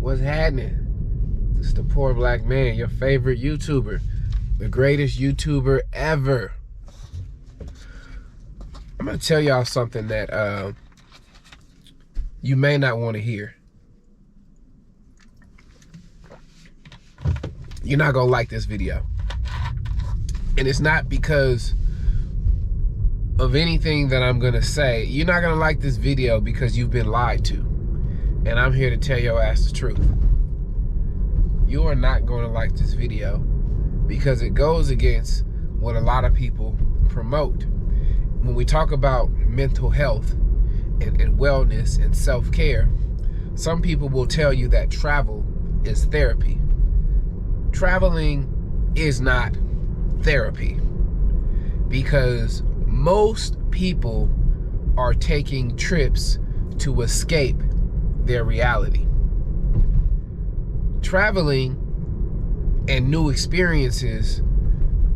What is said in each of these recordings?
What's happening? It's the Poor Black Man, your favorite YouTuber, the greatest YouTuber ever. I'm gonna tell y'all something that you may not want to hear. You're not gonna like this video, and it's not because of anything that I'm gonna say. You're not gonna like this video because you've been lied to, and I'm here to tell your ass the truth. You are not gonna like this video because it goes against what a lot of people promote. When we talk about mental health and wellness and self-care, some people will tell you that travel is therapy. Traveling is not therapy because most people are taking trips to escape their reality. Traveling and new experiences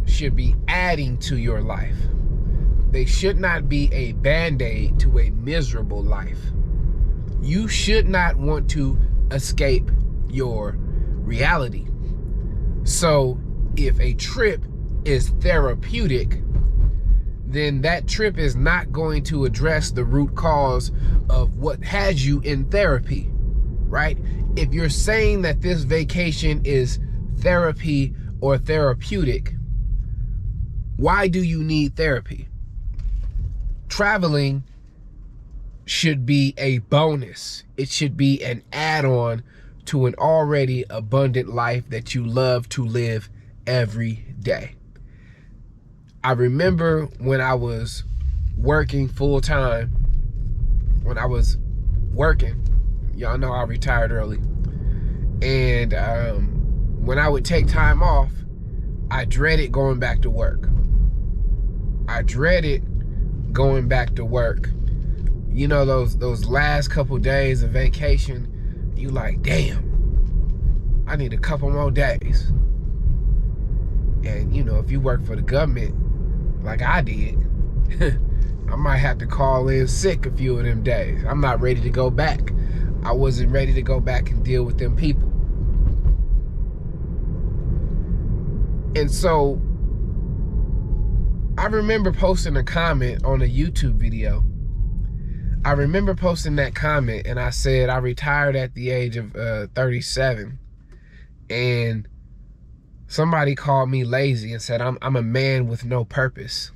should be adding to your life. They should not be a band-aid to a miserable life. You should not want to escape your reality. So if a trip is therapeutic, then that trip is not going to address the root cause of what has you in therapy, right? If you're saying that this vacation is therapy or therapeutic, why do you need therapy? Traveling should be a bonus. It should be an add-on to an already abundant life that you love to live every day. I remember when I was working full-time, y'all know I retired early, and when I would take time off, I dreaded going back to work. You know, those last couple days of vacation, you like, damn, I need a couple more days. And you know, if you work for the government like I did, I might have to call in sick a few of them days. I'm not ready to go back. I wasn't ready to go back and deal with them people. And so I remember posting a comment on a YouTube video. I remember posting that comment, and I said I retired at the age of 37, and somebody called me lazy and said I'm a man with no purpose.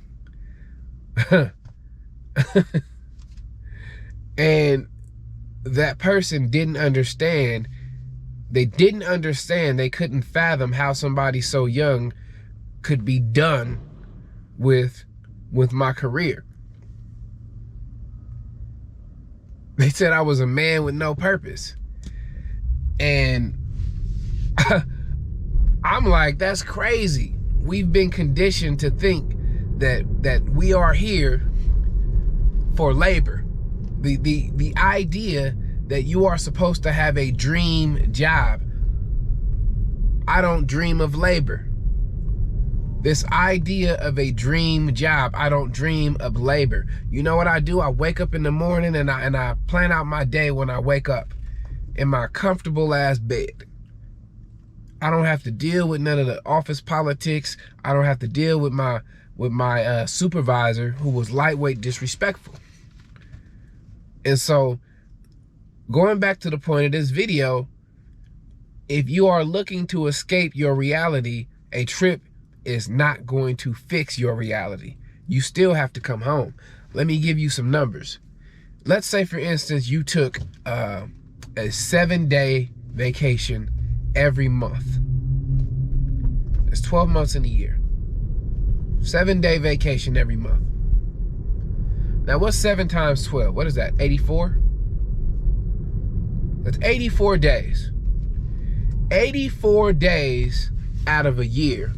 And that person didn't understand. They couldn't fathom how somebody so young could be done with my career. They said I was a man with no purpose. And I'm like, that's crazy. We've been conditioned to think that we are here for labor. The idea that you are supposed to have a dream job. I don't dream of labor. This idea of a dream job, I don't dream of labor. You know what I do? I wake up in the morning and I plan out my day when I wake up in my comfortable ass bed. I don't have to deal with none of the office politics. I don't have to deal with my supervisor who was lightweight disrespectful. And so, going back to the point of this video, if you are looking to escape your reality, a trip is not going to fix your reality. You still have to come home. Let me give you some numbers. Let's say, for instance, you took a 7-day vacation every month. It's 12 months in a year. 7-day vacation every month. Now, what's 7 times 12? What is that, 84? That's 84 days. 84 days out of a year.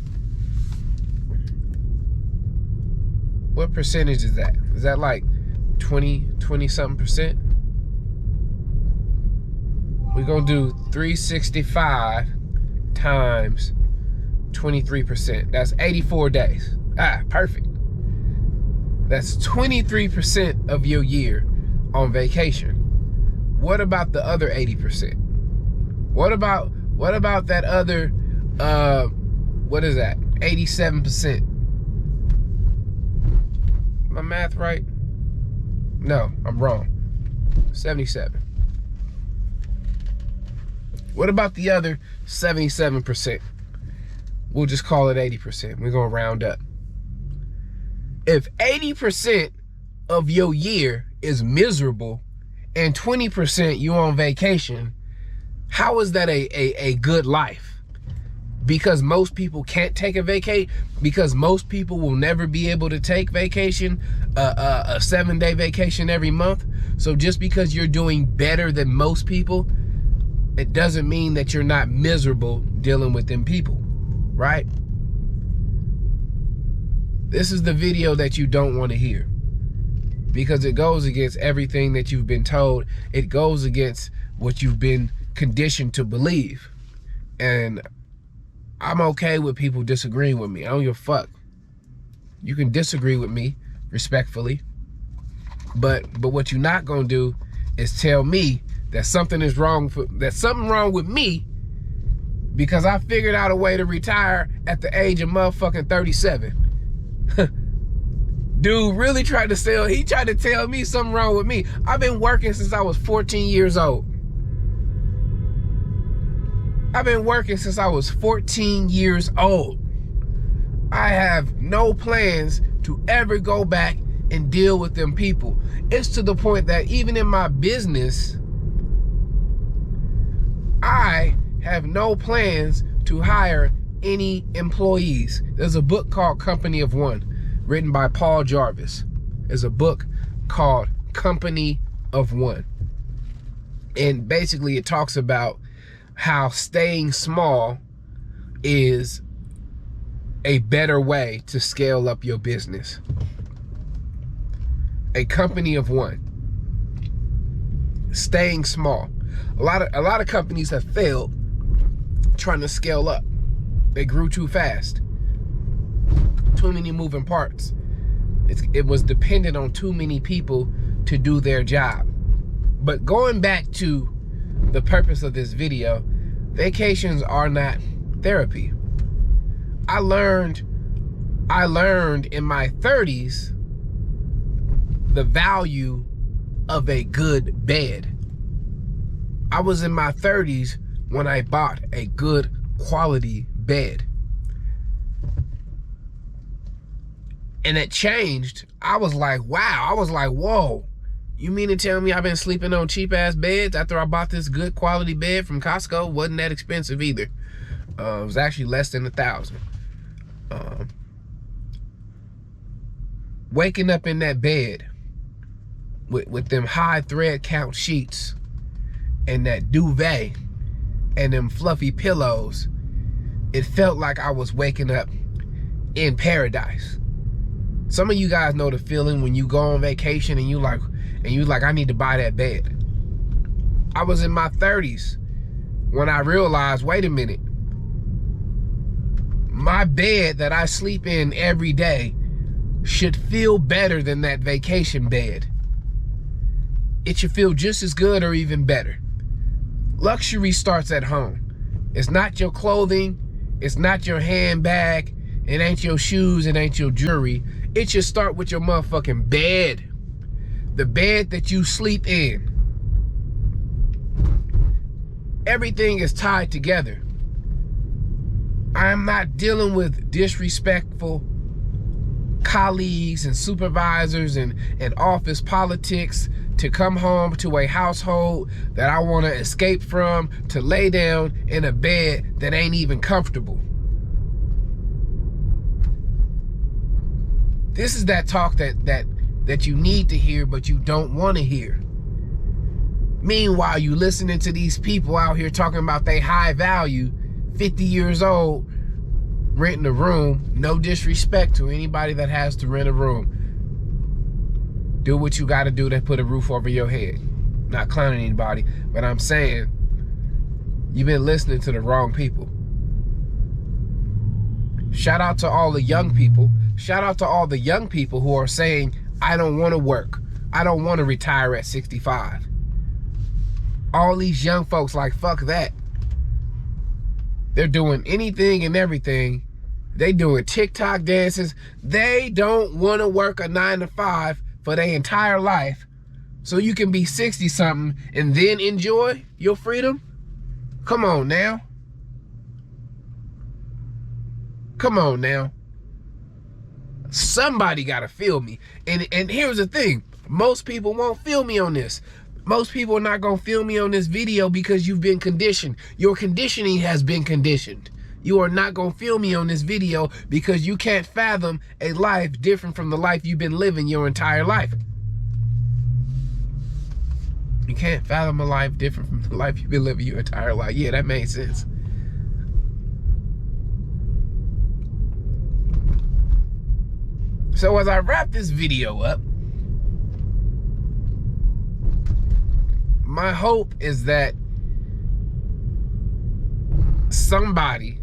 What percentage is that? Is that like 20-something%? We're gonna do 365 times 23%. That's 84 days. Ah, perfect. That's 23% of your year on vacation. What about the other 80%? What about that other, what is that? 87%. My math right? No, I'm wrong. 77. What about the other 77%? We'll just call it 80%. We're gonna round up. If 80% of your year is miserable and 20% you on vacation, how is that a good life? Because most people can't take a vacation, because most people will never be able to take vacation, a 7-day vacation every month. So just because you're doing better than most people, it doesn't mean that you're not miserable dealing with them people, right? This is the video that you don't want to hear, because it goes against everything that you've been told. It goes against what you've been conditioned to believe. And I'm okay with people disagreeing with me. I don't give a fuck. You can disagree with me respectfully, but what you're not gonna do is tell me that something is wrong, that's something wrong with me because I figured out a way to retire at the age of motherfucking 37. Dude really tried to tell me something wrong with me. I've been working since I was 14 years old. I've been working since I was 14 years old. I have no plans to ever go back and deal with them people. It's to the point that even in my business, I have no plans to hire any employees. There's a book called Company of One, written by Paul Jarvis. There's a book called Company of One. And basically it talks about how staying small is a better way to scale up your business. A company of one. Staying small. A lot of companies have failed trying to scale up. They grew too fast. Too many moving parts. It was dependent on too many people to do their job. But going back to the purpose of this video, vacations are not therapy. I learned in my 30s the value of a good bed. I was in my 30s when I bought a good quality bed. And it changed. I was like, wow. I was like, whoa. You mean to tell me I've been sleeping on cheap ass beds after I bought this good quality bed from Costco? Wasn't that expensive either. It was actually less than $1,000. Waking up in that bed with them high thread count sheets and that duvet and them fluffy pillows, it felt like I was waking up in paradise. Some of you guys know the feeling when you go on vacation and you like, I need to buy that bed. I was in my 30s when I realized, wait a minute, my bed that I sleep in every day should feel better than that vacation bed. It should feel just as good or even better. Luxury starts at home. It's not your clothing, it's not your handbag, it ain't your shoes, it ain't your jewelry. It should start with your motherfucking bed. The bed that you sleep in. Everything is tied together. I am not dealing with disrespectful colleagues and supervisors and office politics to come home to a household that I want to escape from, to lay down in a bed that ain't even comfortable. This is that talk that you need to hear but you don't want to hear. Meanwhile, you listening to these people out here talking about they high value, 50 years old, renting a room. No disrespect to anybody that has to rent a room. Do what you gotta do to put a roof over your head. Not clowning anybody, but I'm saying you've been listening to the wrong people. Shout out to all the young people. Shout out to all the young people who are saying, I don't want to work. I don't want to retire at 65. All these young folks like, fuck that. They're doing anything and everything. They doing TikTok dances. They don't want to work a 9 to 5 for their entire life so you can be 60 something and then enjoy your freedom. Come on now. Come on now. Somebody gotta feel me. And here's the thing. Most people won't feel me on this. Most people are not gonna feel me on this video because you've been conditioned. Your conditioning has been conditioned. You are not gonna feel me on this video because you can't fathom a life different from the life you've been living your entire life. You can't fathom a life different from the life you've been living your entire life. Yeah, that made sense. So as I wrap this video up, my hope is that somebody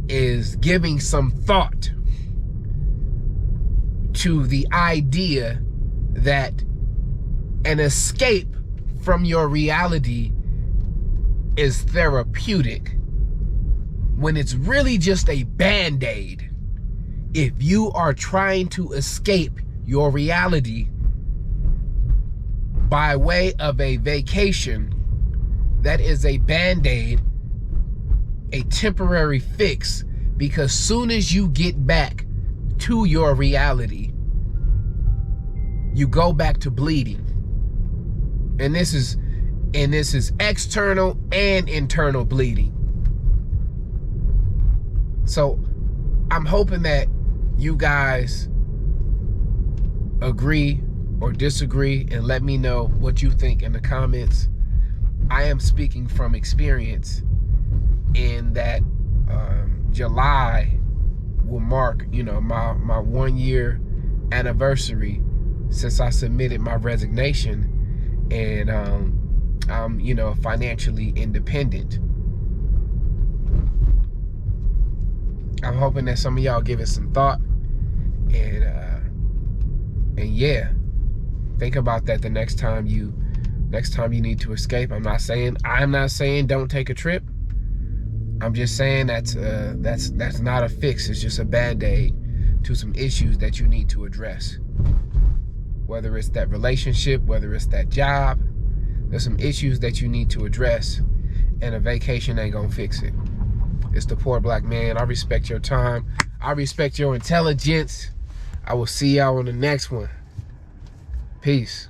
is giving some thought to the idea that an escape from your reality is therapeutic when it's really just a band-aid. If you are trying to escape your reality by way of a vacation, that is a band-aid, a temporary fix, because soon as you get back to your reality, you go back to bleeding. And this is external and internal bleeding. So I'm hoping that you guys agree or disagree and let me know what you think in the comments. I am speaking from experience in that July will mark, my 1 year anniversary since I submitted my resignation, and I'm, financially independent. I'm hoping that some of y'all give it some thought, and yeah, think about that the next time you need to escape. I'm not saying don't take a trip. I'm just saying that's not a fix. It's just a band-aid to some issues that you need to address. Whether it's that relationship, whether it's that job, there's some issues that you need to address, and a vacation ain't gonna fix it. It's the Poor Black Man. I respect your time. I respect your intelligence. I will see y'all on the next one. Peace.